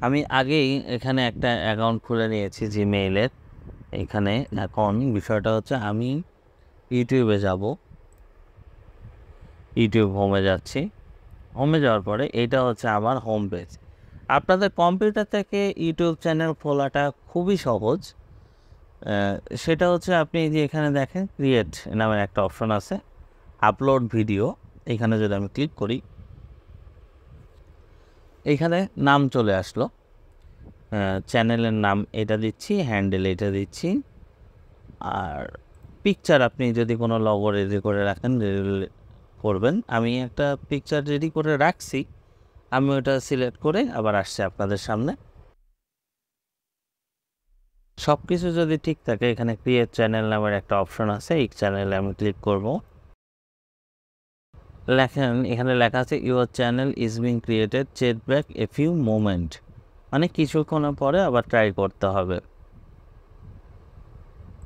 আমি আগেই এখানে একটা অ্যাকাউন্ট খুলে নিয়েছি জিমেইলের। এখানে এখন বিষয়টা হচ্ছে আমি ইউটিউবে যাব, ইউটিউব হোমে যাচ্ছি। হোমে যাওয়ার পরে এটা হচ্ছে আমার হোম পেজ। আপনাদের কম্পিউটার থেকে ইউটিউব চ্যানেল খোলাটা খুবই সহজ। সেটা হচ্ছে আপনি যে এখানে দেখেন ক্রিয়েট নামের একটা অপশন আছে, আপলোড ভিডিও। এখানে যদি আমি ক্লিক করি, এইখানে নাম চলে আসলো, চ্যানেলের নাম এটা দিচ্ছি, হ্যান্ডেল এটা দিচ্ছি। আর পিকচার আপনি যদি কোনো লোগো রেডি করে রাখেন করবেন। আমি একটা পিকচার রেডি করে রাখছি, আমি ওটা সিলেক্ট করে আবার আসছি আপনাদের সামনে। সব কিছু যদি ঠিক থাকে এখানে ক্রিয়েট চ্যানেল নামের একটা অপশন আছে, এই চ্যানেলে আমি ক্লিক করব। এখানে লেখা আছে your channel is being created, check back a few moment, মানে কিছুক্ষণের পরে আবার ট্রাই করতে হবে।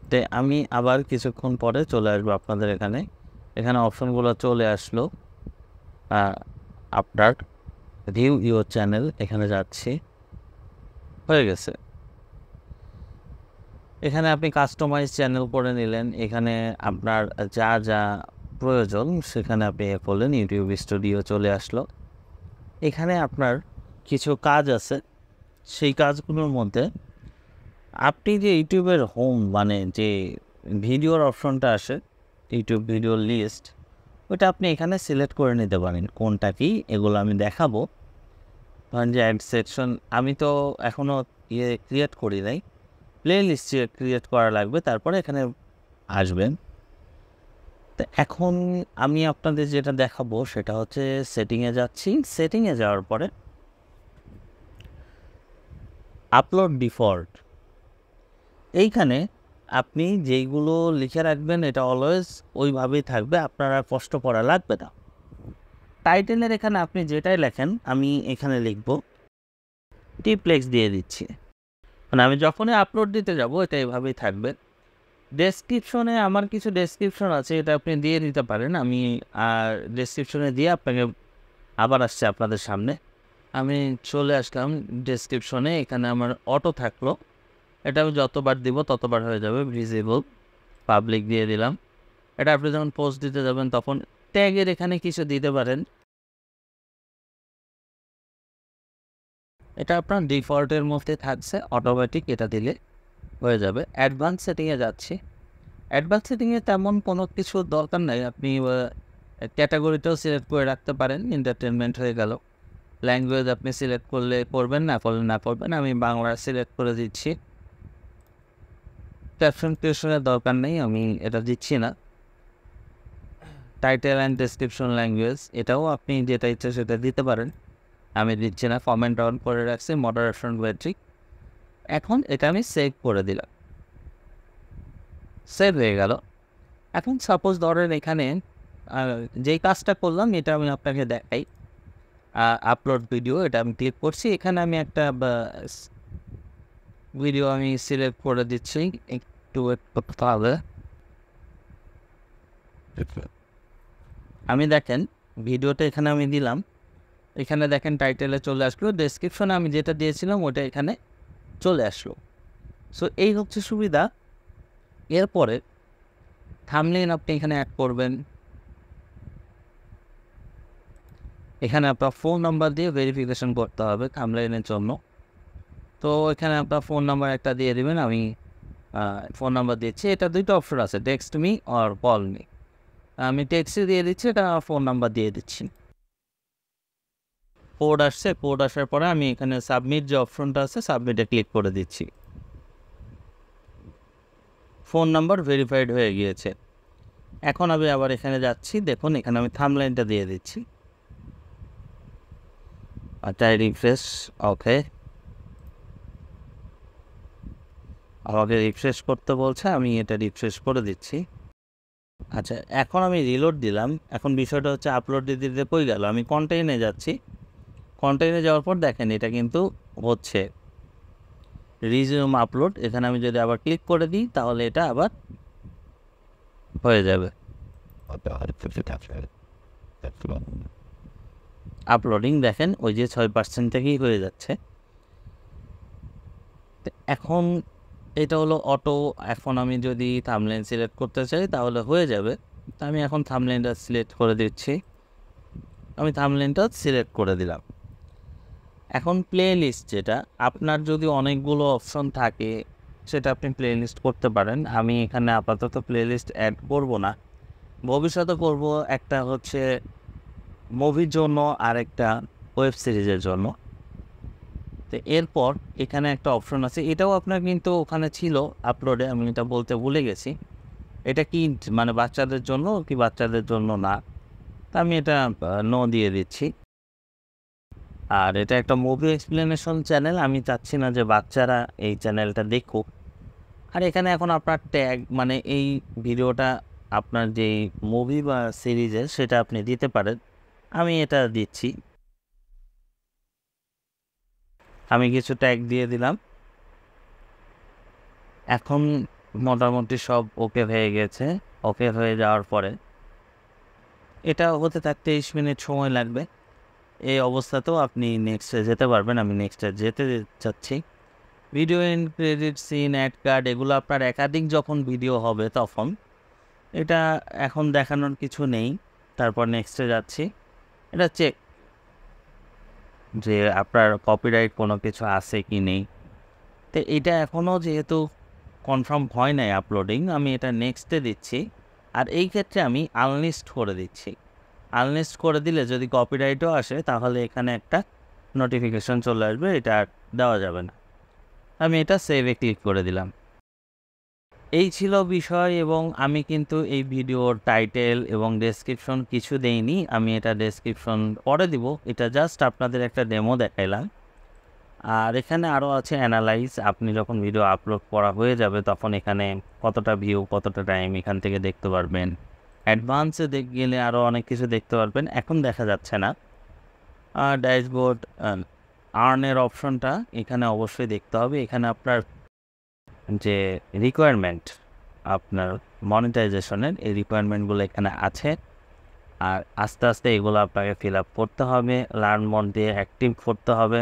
তো আমি আবার কিছুক্ষণ পরে চলে আসবো আপনাদের এখানে। এখানে অপশনগুলো চলে আসলো। আপনার ভিউ ইউর চ্যানেল, এখানে যাচ্ছি, হয়ে গেছে। এখানে আপনি কাস্টমাইজ চ্যানেল করে নিলেন। এখানে আপনার যা যা প্রয়োজন সেখানে আপনি করলেন। ইউটিউব স্টুডিও চলে আসলো। এখানে আপনার কিছু কাজ আছে, সেই কাজগুলোর মধ্যে আপনি যে ইউটিউবের হোম মানে যে ভিডিওর অপশনটা আসে, ইউটিউব ভিডিও লিস্ট, ওটা আপনি এখানে সিলেক্ট করে নিতে পারেন কোনটা কি। এগুলো আমি দেখাবো। ধরেন যে অ্যাড সেকশন, আমি তো এখনও ক্রিয়েট করি নাই, প্লে লিস্ট ক্রিয়েট করা লাগবে, তারপরে এখানে আসবেন। তো এখন আমি আপনাদের যেটা দেখাবো সেটা হচ্ছে সেটিংয়ে যাচ্ছি। সেটিংয়ে যাওয়ার পরে আপলোড ডিফল্ট, এইখানে আপনি যেইগুলো লিখে রাখবেন এটা অলওয়েজ ওইভাবেই থাকবে, আপনার আর কষ্ট করা লাগবে না। টাইটেলের এখানে আপনি যেটাই লেখেন আমি এখানে লিখব টিপ্লেক্স দিয়ে দিচ্ছি, মানে আমি যখনই আপলোড দিতে যাব এটা এভাবেই থাকবে। ডেসক্রিপশনে আমার কিছু ডেসক্রিপশন আছে, এটা আপনি দিয়ে দিতে পারেন। আমি আর ডেসক্রিপশনে দিয়ে আপনাকে আবার আসছে আপনাদের সামনে। আমি চলে আসলাম ডেসক্রিপশনে, এখানে আমার অটো থাকলো, এটা আমি যতবার দিব ততবার হয়ে যাবে। ভিজিবল পাবলিক দিয়ে দিলাম। এটা আপনি যখন পোস্ট দিতে যাবেন তখন ট্যাগের এখানে কিছু দিতে পারেন, এটা আপনার ডিফল্টের মধ্যে থাকছে, অটোমেটিক এটা দিলে হয়ে যাবে। অ্যাডভান্স সেটিংয়ে যাচ্ছি। অ্যাডভান্স সেটিংয়ে তেমন কোনো কিছু দরকার নাই, আপনি ক্যাটাগরিটাও সিলেক্ট করে রাখতে পারেন, এন্টারটেনমেন্ট হয়ে গেল। ল্যাঙ্গুয়েজ আপনি সিলেক্ট করলে করবেন, না করলে না করবেন। আমি বাংলা সিলেক্ট করে দিচ্ছি। ক্যাপশন ক্রিয়েশনের দরকার নেই, আমি এটা দিচ্ছি না। টাইটেল অ্যান্ড ডেসক্রিপশন ল্যাঙ্গুয়েজ, এটাও আপনি যেটা ইচ্ছে সেটা দিতে পারেন, আমি দিচ্ছি না। কমেন্ট অন করে রাখছি, মডারেশন ব্যাট্রিক। এখন এটা আমি সেভ করে দিলাম, সেভ হয়ে গেল। এখন সাপোজ ধরেন এখানে যেই কাজটা করলাম এটা আমি আপনাকে দেখাই। আপলোড ভিডিও, এটা আমি ক্লিক করছি, এখানে আমি একটা ভিডিও আমি সিলেক্ট করে দিচ্ছি, একটু ওয়েট করতে হবে। আমি দেখেন ভিডিওটা এখানে আমি দিলাম, এখানে দেখেন টাইটেলে চলে আসলো, ডেসক্রিপশনে আমি যেটা দিয়েছিলাম ওটা এখানে চলে আসলো। সো এই হচ্ছে সুবিধা। এরপরে থাম্বনেইল আপনি এখানে অ্যাড করবেন। এখানে আপনার ফোন নাম্বার দিয়ে ভেরিফিকেশন করতে হবে থাম্বনেইলের জন্য। তো এখানে আপনার ফোন নাম্বার একটা দিয়ে দেবেন, আমি ফোন নাম্বার দিচ্ছি। এটা দুইটা অপশন আছে, text me or call me. আমি টেক্সটে দিয়ে দিচ্ছি, এটা ফোন নাম্বার দিয়ে দিচ্ছি। কোড আসছে, কোড আসার পরে আমি এখানে সাবমিট যে অপশনটা আছে সাবমিটে ক্লিক করে দিচ্ছি। ফোন নাম্বার ভেরিফাইড হয়ে গিয়েছে। এখন আমি আবার এখানে যাচ্ছি, দেখুন এখানে আমি থাম্বনেইলটা দিয়ে দিচ্ছি। আচ্ছা রিফ্রেশ, ওকে, আমাকে রিফ্রেশ করতে বলছে, আমি এটা রিফ্রেশ করে দিচ্ছি। আচ্ছা এখন আমি রিলোড দিলাম। এখন বিষয়টা হচ্ছে আপলোড দিতে দিতে কই গেল, আমি কন্টেইনে যাচ্ছি। কন্টেইনে যাওয়ার পর দেখেন এটা কিন্তু হচ্ছে রিজিউম আপলোড। এখানে আমি যদি আবার ক্লিক করে দিই তাহলে এটা আবার হয়ে যাবে আপলোডিং। দেখেন ওই যে 6% থেকেই হয়ে যাচ্ছে। এখন এটা হলো অটো। এখন আমি যদি থাম্বনেল সিলেক্ট করতে চাই তাহলে হয়ে যাবে। তো আমি এখন থাম্বনেলটা সিলেক্ট করে দিচ্ছি। আমি থাম্বনেলটা সিলেক্ট করে দিলাম। এখন প্লে লিস্ট, যেটা আপনার যদি অনেকগুলো অপশন থাকে সেটা আপনি প্লে লিস্ট করতে পারেন। আমি এখানে আপাতত প্লে লিস্ট অ্যাড করব না, ভবিষ্যতে করব। একটা হচ্ছে মুভির জন্য আর একটা ওয়েব সিরিজের জন্য। তো এরপর এখানে একটা অপশন আছে, এটাও আপনার কিন্তু ওখানে ছিল আপলোডে, আমি এটা বলতে ভুলে গেছি। এটা কি মানে বাচ্চাদের জন্য কি বাচ্চাদের জন্য না, তা আমি এটা নো দিয়ে দিচ্ছি। আর এটা একটা মুভি এক্সপ্লেনেশন চ্যানেল, আমি চাচ্ছি না যে বাচ্চারা এই চ্যানেলটা দেখুক। আর এখানে এখন আপনার ট্যাগ মানে এই ভিডিওটা আপনার যেই মুভি বা সিরিজের সেটা আপনি দিতে পারেন। আমি এটা দিচ্ছি, আমি কিছু ট্যাগ দিয়ে দিলাম। এখন মোটামুটি সব ওকে হয়ে গেছে। ওকে হয়ে যাওয়ার পরে এটা হতে থাকতে 30 মিনিট সময় লাগবে। এই অবস্থাতেও আপনি নেক্সটে যেতে পারবেন। আমি নেক্সটে যেতে চাচ্ছি। Video end credit scene add card এগুলো আপনার একাধিক যখন ভিডিও হবে তখন, এটা এখন দেখানোর কিছু নেই। তারপর নেক্সটে যাচ্ছি। এটা চেক যে আপনার কপিরাইট কোনো কিছু আছে কি নেই। তো এটা এখনও যেহেতু কনফার্ম হয় নাই আপলোডিং, আমি এটা নেক্সটে দিচ্ছি। আর এই ক্ষেত্রে আমি আনলিস্ট করে দিচ্ছি। আনলিস্ট করে দিলে যদি কপিরাইটও আসে তাহলে এখানে একটা নোটিফিকেশন চলে আসবে, এটা আর দেওয়া যাবে না। আমি এটা সেভে ক্লিক করে দিলাম। এই ছিল বিষয়। এবং আমি কিন্তু এই ভিডিওর টাইটেল এবং ডেসক্রিপশন কিছু দেইনি, আমি এটা ডেসক্রিপশন পরে দিব। এটা জাস্ট আপনাদের একটা ডেমো দেখাইলাম। আর এখানে আরও আছে অ্যানালাইজ, আপনি যখন ভিডিও আপলোড করা হয়ে যাবে তখন এখানে কতটা ভিউ কতটা টাইম এখান থেকে দেখতে পারবেন। অ্যাডভান্সে গেলে আরও অনেক কিছু দেখতে পারবেন, এখন দেখা যাচ্ছে না। ড্যাশবোর্ড আর্নের অপশনটা এখানে অবশ্যই দেখতে হবে। এখানে আপনার যে রিকোয়ারমেন্ট আপনার মনিটাইজেশনের, এই রিকোয়ারমেন্টগুলো এখানে আছে। আর আস্তে আস্তে এগুলো আপনাকে ফিল আপ করতে হবে, লার্ন মোড দিয়ে অ্যাক্টিভ করতে হবে।